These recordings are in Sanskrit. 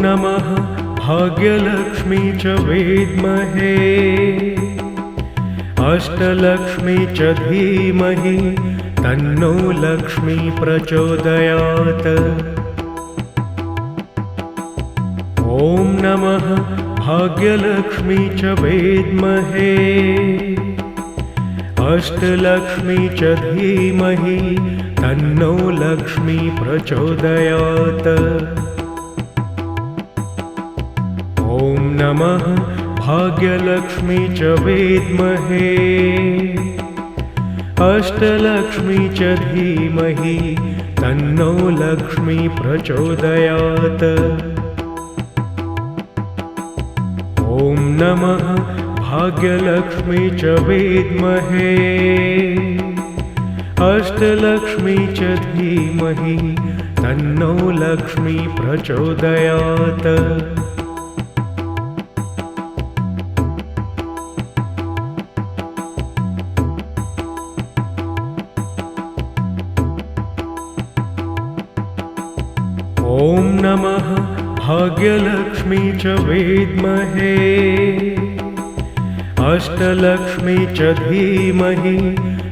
नमः भाग्यलक्ष्मी च विद्महे अष्टलक्ष्मी च धीमहि तन्नो लक्ष्मी प्रचोदयात्। ॐ नमः भाग्यलक्ष्मी च विद्महे अष्टलक्ष्मी च धीमहि तन्नो लक्ष्मी प्रचोदयात्। ॐ नमः भाग्यलक्ष्मी च विद्महे अष्टलक्ष्मी च धीमहि तन्नो लक्ष्मी प्रचोदयात्। ॐ नमः भाग्यलक्ष्मी च विद्महे अष्टलक्ष्मी च धीमहि तन्नो लक्ष्मी प्रचोदयात्। ॐ नमः भाग्यलक्ष्मी च विद्महे अष्टलक्ष्मी च धीमहि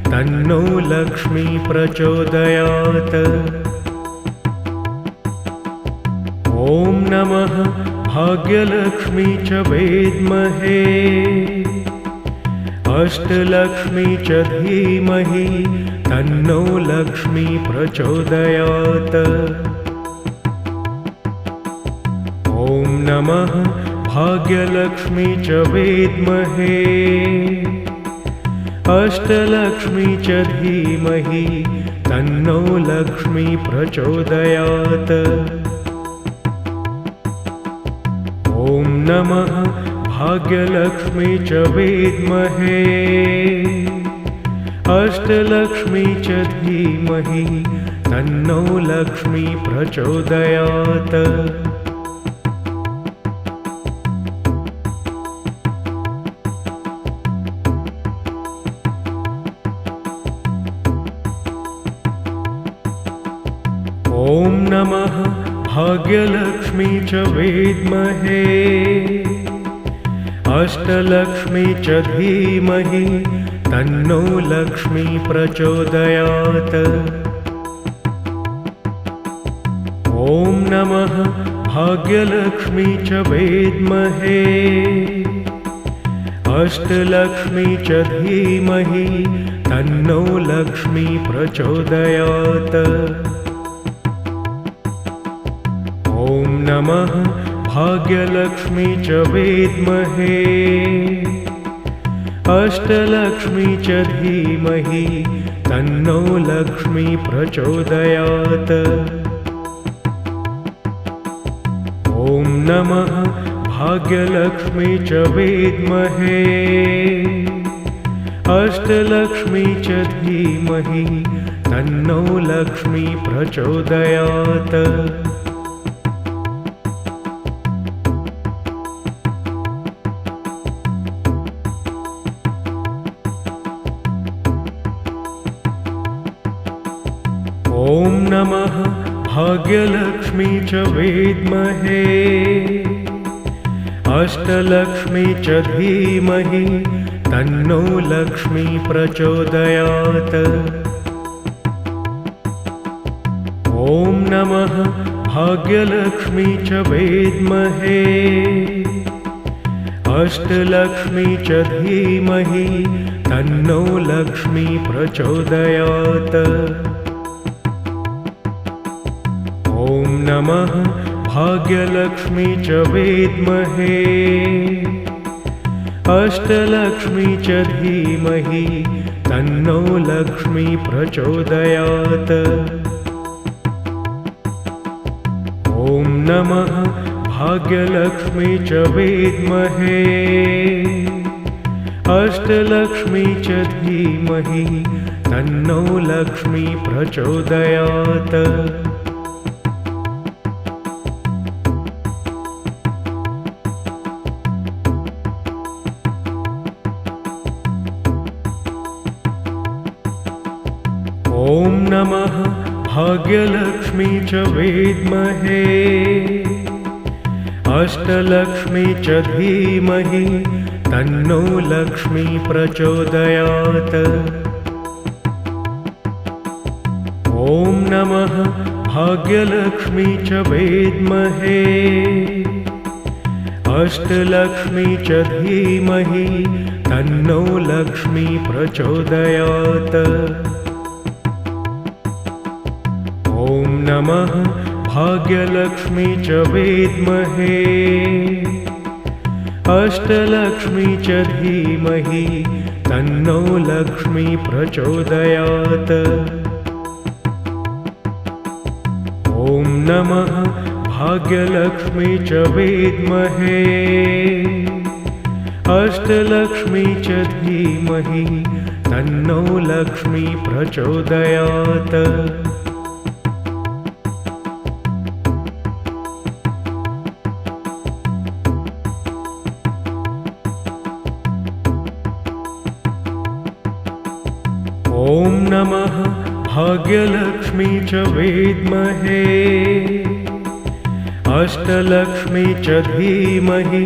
तन्नो लक्ष्मी प्रचोदयात्। ॐ नमः भाग्यलक्ष्मी च विद्महे अष्टलक्ष्मी च धीमहि तन्नो लक्ष्मी प्रचोदयात्। ॐ नमः भाग्यलक्ष्मी च विद्महे अष्टलक्ष्मी च धीमहि तन्नो लक्ष्मी प्रचोदयात्। ॐ नमः भाग्यलक्ष्मी च विद्महे अष्टलक्ष्मी च धीमहि तन्नो लक्ष्मी प्रचोदयात्। ॐ नमः भाग्यलक्ष्मी च विद्महे अष्टलक्ष्मी च धीमहि तन्नो लक्ष्मी प्रचोदयात्। ॐ नमः भाग्यलक्ष्मी च विद्महे अष्टलक्ष्मी च धीमहि तन्नो लक्ष्मी प्रचोदयात्। ॐ नमः भाग्यलक्ष्मी च विद्महे अष्टलक्ष्मी च धीमहि तन्नो लक्ष्मी प्रचोदयात्। ॐ नमः भाग्यलक्ष्मी च विद्महे अष्टलक्ष्मी च धीमहि तन्नो लक्ष्मी प्रचोदयात्। ॐ नमः भाग्यलक्ष्मी च विद्महे अष्टलक्ष्मी च धीमहि तन्नो लक्ष्मी प्रचोदयात्। ॐ नमः भाग्यलक्ष्मी च विद्महे अष्टलक्ष्मी च धीमहि तन्नो लक्ष्मी प्रचोदयात्। ॐ नमः भाग्यलक्ष्मी च विद्महे अष्टलक्ष्मी च धीमहि तन्नो लक्ष्मी प्रचोदयात्। ॐ नमः भाग्यलक्ष्मी च विद्महे अष्टलक्ष्मी च धीमहि तन्नो लक्ष्मी प्रचोदयात्। ॐ नमः भाग्यलक्ष्मी च विद्महे अष्टलक्ष्मी च धीमहि तन्नो लक्ष्मी प्रचोदयात्। ॐ नमः भाग्यलक्ष्मी च विद्महे अष्टलक्ष्मी च धीमहि तन्नो लक्ष्मी प्रचोदयात्। ॐ नमः भाग्यलक्ष्मी च विद्महे अष्टलक्ष्मी च धीमहि तन्नो लक्ष्मी प्रचोदयात्। ॐ नमः भाग्यलक्ष्मी च विद्महे अष्टलक्ष्मी च धीमहि तन्नो लक्ष्मी प्रचोदयात्। ॐ नमः भाग्यलक्ष्मी च विद्महे अष्टलक्ष्मी च धीमहि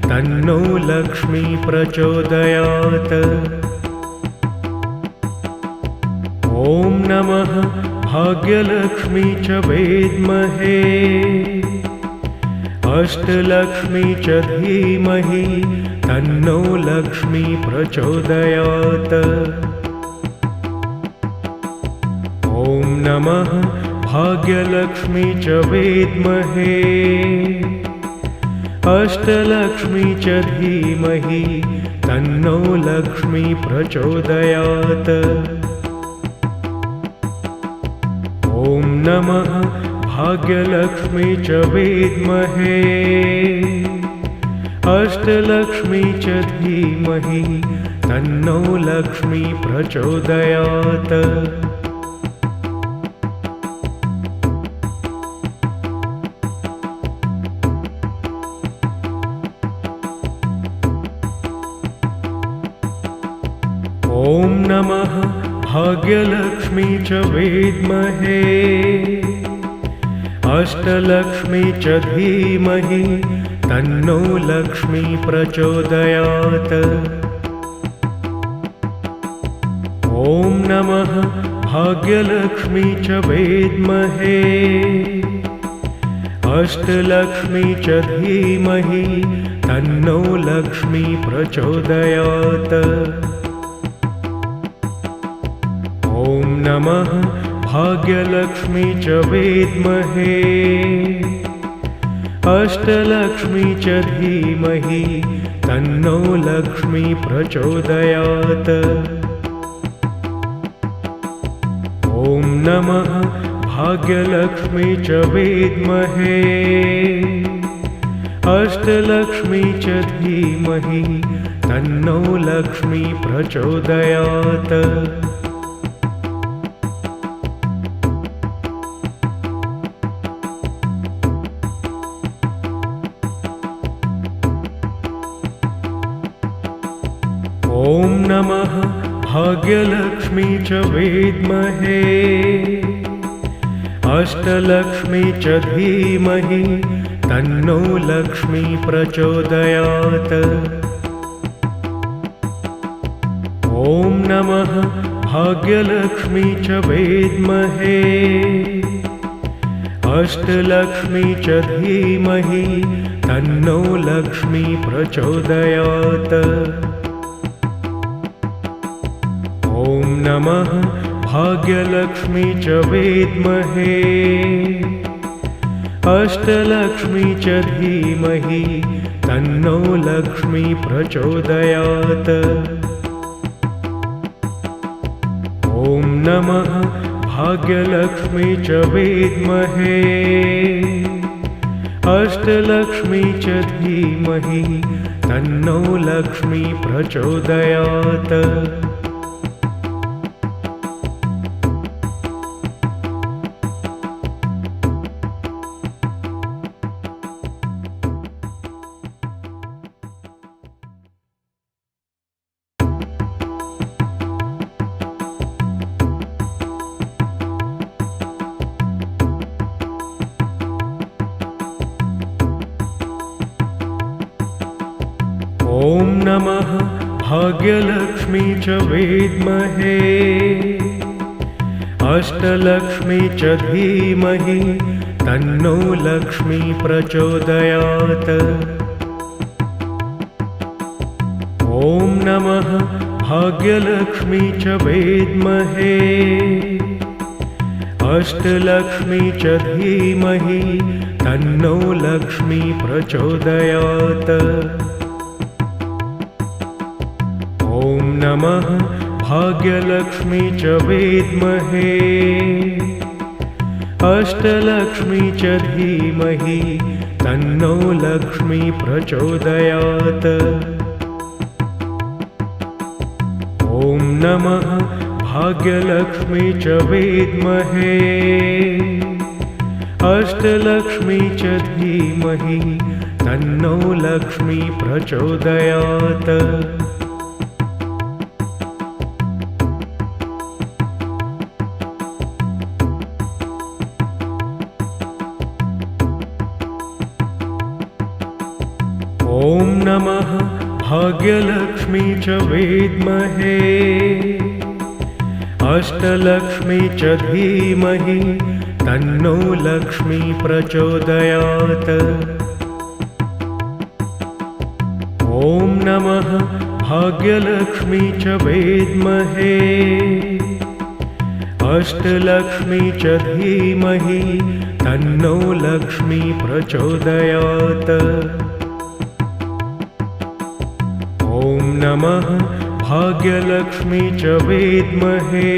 तन्नो लक्ष्मी प्रचोदयात्। ॐ नमः भाग्यलक्ष्मी च विद्महे अष्टलक्ष्मी च धीमहि तन्नो लक्ष्मी प्रचोदयात्। ॐ नमः भाग्यलक्ष्मी च विद्महे अष्टलक्ष्मी च धीमहि तन्नो लक्ष्मी प्रचोदयात्। ॐ नमः भाग्यलक्ष्मी च विद्महे अष्टलक्ष्मी च धीमहि तन्नो लक्ष्मी प्रचोदयात्। ॐ नमः भाग्यलक्ष्मी च विद्महे अष्टलक्ष्मी च धीमहि तन्नो लक्ष्मी प्रचोदयात्। ॐ नमः भाग्यलक्ष्मी च विद्महे अष्टलक्ष्मी च धीमहि तन्नो लक्ष्मी प्रचोदयात्। ॐ नमः भाग्यलक्ष्मी च विद्महे अष्टलक्ष्मी च धीमहि तन्नो लक्ष्मी प्रचोदयात्। ॐ नमः भाग्यलक्ष्मी च विद्महे अष्टलक्ष्मी च धीमहि तन्नो लक्ष्मी प्रचोदयात्। ॐ नमः भाग्यलक्ष्मी च विद्महे अष्टलक्ष्मी च धीमहि तन्नो लक्ष्मी प्रचोदयात्। ॐ नमः भाग्यलक्ष्मी च विद्महे अष्टलक्ष्मी च धीमहि तन्नो लक्ष्मी प्रचोदयात्। ॐ नमः भाग्यलक्ष्मी च विद्महे अष्टलक्ष्मी च धीमहि तन्नो लक्ष्मी प्रचोदयात्। ॐ नमः भाग्यलक्ष्मी च विद्महे अष्टलक्ष्मी च धीमहि तन्नो लक्ष्मी प्रचोदयात्। ॐ नमः भाग्यलक्ष्मी च विद्महे अष्टलक्ष्मी च धीमहि तन्नो लक्ष्मी प्रचोदयात्। ॐ नमः भाग्यलक्ष्मी च विद्महे अष्टलक्ष्मी च धीमहि तन्नो लक्ष्मी प्रचोदयात्। ॐ नमः भाग्यलक्ष्मी च विद्महे अष्टलक्ष्मी च धीमहि तन्नो लक्ष्मी प्रचोदयात्। ॐ नमः भाग्यलक्ष्मी च विद्महे अष्टलक्ष्मी च धीमहि तन्नो लक्ष्मी प्रचोदयात्। ॐ नमः भाग्यलक्ष्मी च विद्महे अष्टलक्ष्मी च धीमहि तन्नो लक्ष्मी प्रचोदयात्। ॐ नमः भाग्यलक्ष्मी च विद्महे अष्टलक्ष्मी च धीमहि तन्नो लक्ष्मी प्रचोदयात्। ॐ नमः भाग्यलक्ष्मी च विद्महे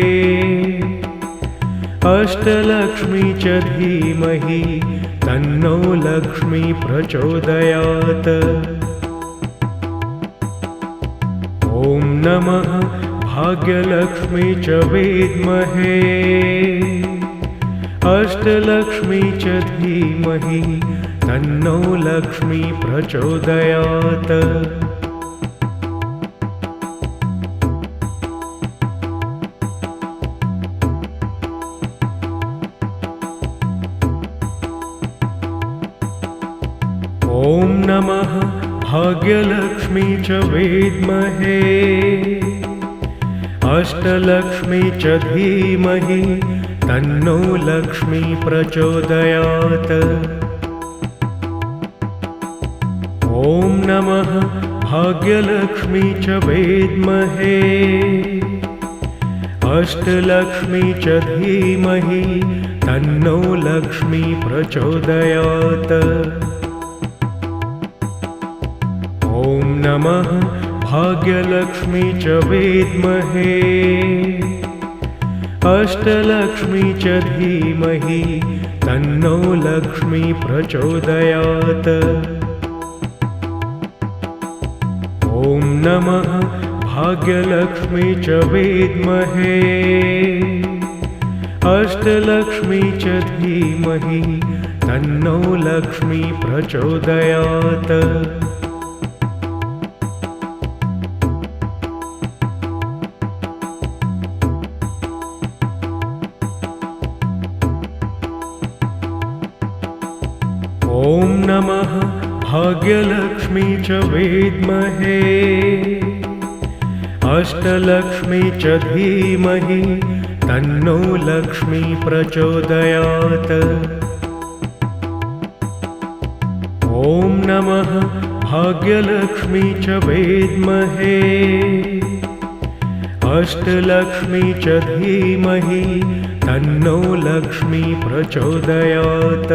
अष्टलक्ष्मी च धीमहि तन्नो लक्ष्मी प्रचोदयात्। ॐ नमः भाग्यलक्ष्मी च विद्महे अष्टलक्ष्मी च धीमहि तन्नो लक्ष्मी प्रचोदयात्। ॐ नमः भाग्यलक्ष्मी च विद्महे अष्टलक्ष्मी च धीमहि तन्नो लक्ष्मी प्रचोदयात्। ॐ नमः भाग्यलक्ष्मी च विद्महे अष्टलक्ष्मी च धीमहि तन्नो लक्ष्मी प्रचोदयात्। ॐ नमः भाग्यलक्ष्मी च विद्महे अष्टलक्ष्मी च धीमहि तन्नो लक्ष्मी प्रचोदयात्। ॐ नमः भाग्यलक्ष्मी च विद्महे अष्टलक्ष्मी च धीमहि तन्नो लक्ष्मी प्रचोदयात्। ॐ नमः भाग्यलक्ष्मी च विद्महे अष्टलक्ष्मी च धीमहि तन्नो लक्ष्मी प्रचोदयात्। ॐ नमः भाग्यलक्ष्मी च विद्महे अष्टलक्ष्मी च धीमहि तन्नो लक्ष्मी प्रचोदयात्।